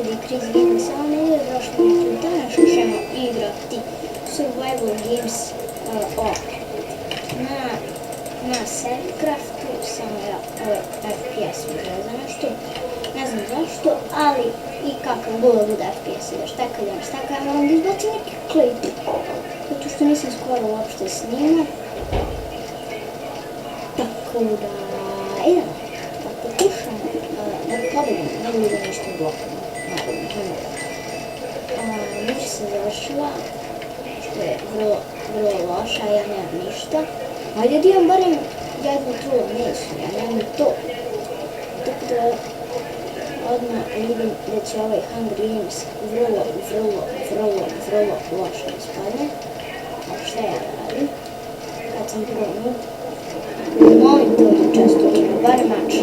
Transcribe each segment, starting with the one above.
ljudi Chris Gamer, samo ne je prošli put. Danas ćemo igrati Survival Games na Sercraftu, samo ja ovaj FPS uzeo za nešto. Ne znam zašto, ali i kakav god bude FPS ideš, tako ja moram da izbacim neki klip. Zato što nisam skoro uopšte snimao. Tako da idemo, da pokušamo da pobedim, ne bude nešto blokano. Nič se završila, što je vrlo loša, ja nemam ništa. Ajde da imam barem jednu trulo mesu, ja nemam to. Tako da odmah vidim da će ovaj Hunger Games vrlo loše ispadne. A šta ja radim? Kad sam prvo molim te da učestvujemo, barem mač.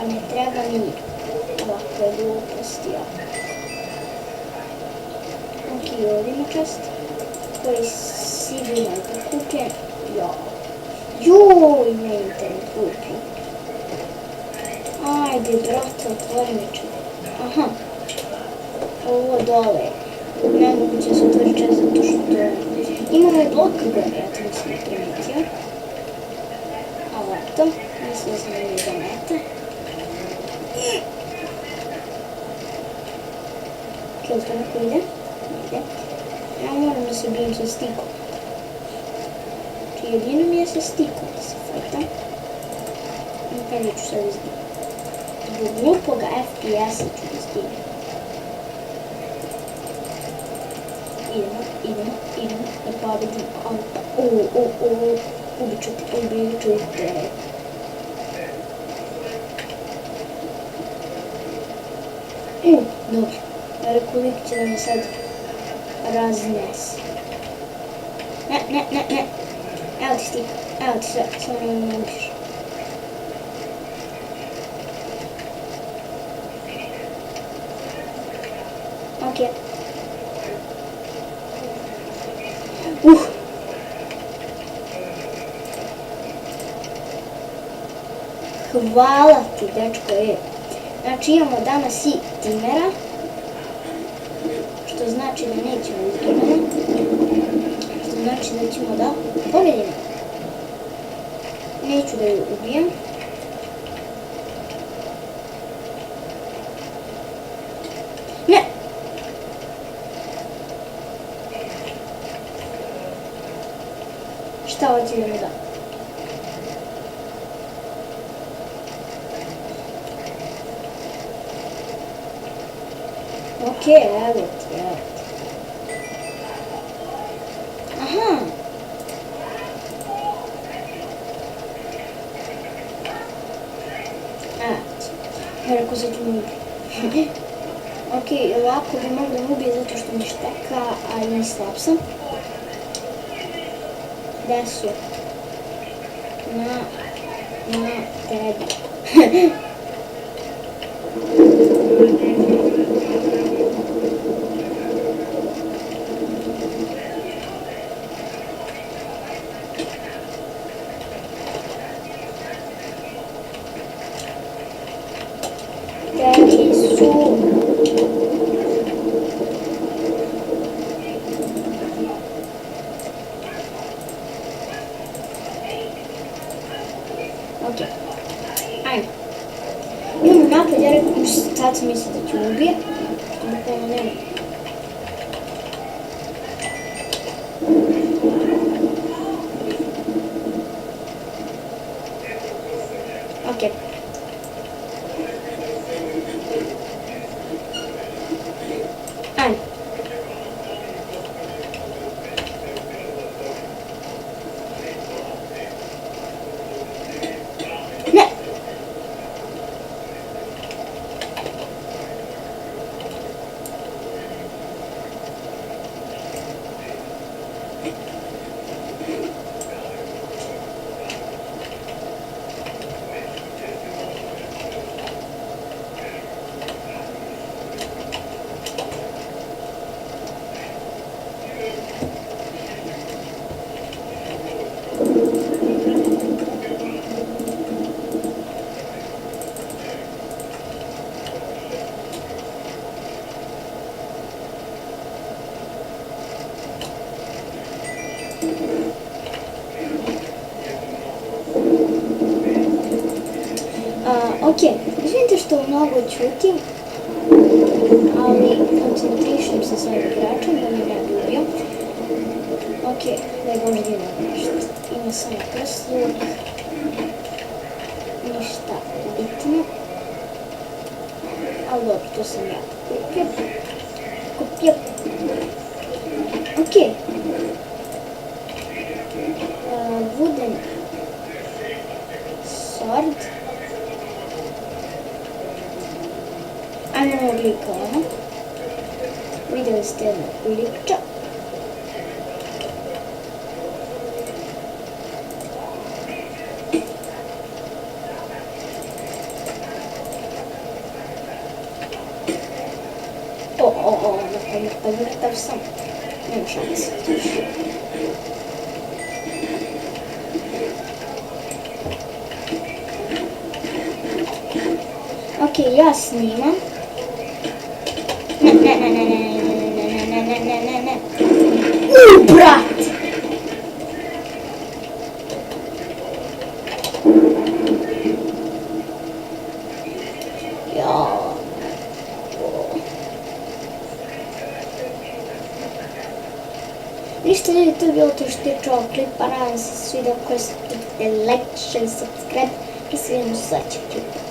A ne treba mi ovakve gluposti. Ok, ovdje ima čast koji sigurno je pokupljen. Joj, ne internet kupi. Ajde, brate, otvori mi čast. Aha, ovo dole. Nemoguće se otvori čast zato što imamo i blok gore, ja to nisam primetio. Ovako, mislim da sam imali do meta. Kaj to neko ide? Ide. Ja moram da se bijem sa stikom. Znači jedino mi je sa stikom da se fajtam. I kada ću sad izgledati. Zbog glupoga FPS-a ću da izgledati. Idemo, da pobedim auta. Ubit ću te. Dobro, rekolik će da me sad raznese. Ne. Evo ti stik, evo ti sve, samo ne ubiš. Ok. Hvala ti, dečko, je. Znači imamo danas i timera, što znači da nećemo izginemo, što znači da ćemo da pobedimo. Neću da ju ubijem. Ne! Šta hoće da mi da? Ok, evo ti. Aha. Rekao sad ću mi ubiti. Ok, ovako bi mogu da mi ubije zato što mi šteka, ali slab sam. Gde su? Na tebi. Ok, ajde. Idemo napred, ja rekao sad sam mislila da ću ubije, što bukvalno nema. Ok. Ajde. Ok, izvinite što mnogo ćutim, ali koncentrišem se s ovim igračem da mi ne bi ubio. Ok, daj Bože da ima nešto. Ima samo prsluk. Ništa bitno. Ali dobro, to sam ja kupio. Ok. Wooden sword. Ajmo lika, ono. Vidjeli ste jednog liča. Mrtav sam. Nema šanse. Ok, ja snimam. Ne. Brat! Ništa ljudi, to je bilo to što je čovjek klipa, nadam se svidio koji ste like, share, subscribe i se vidimo u sledećem klipu.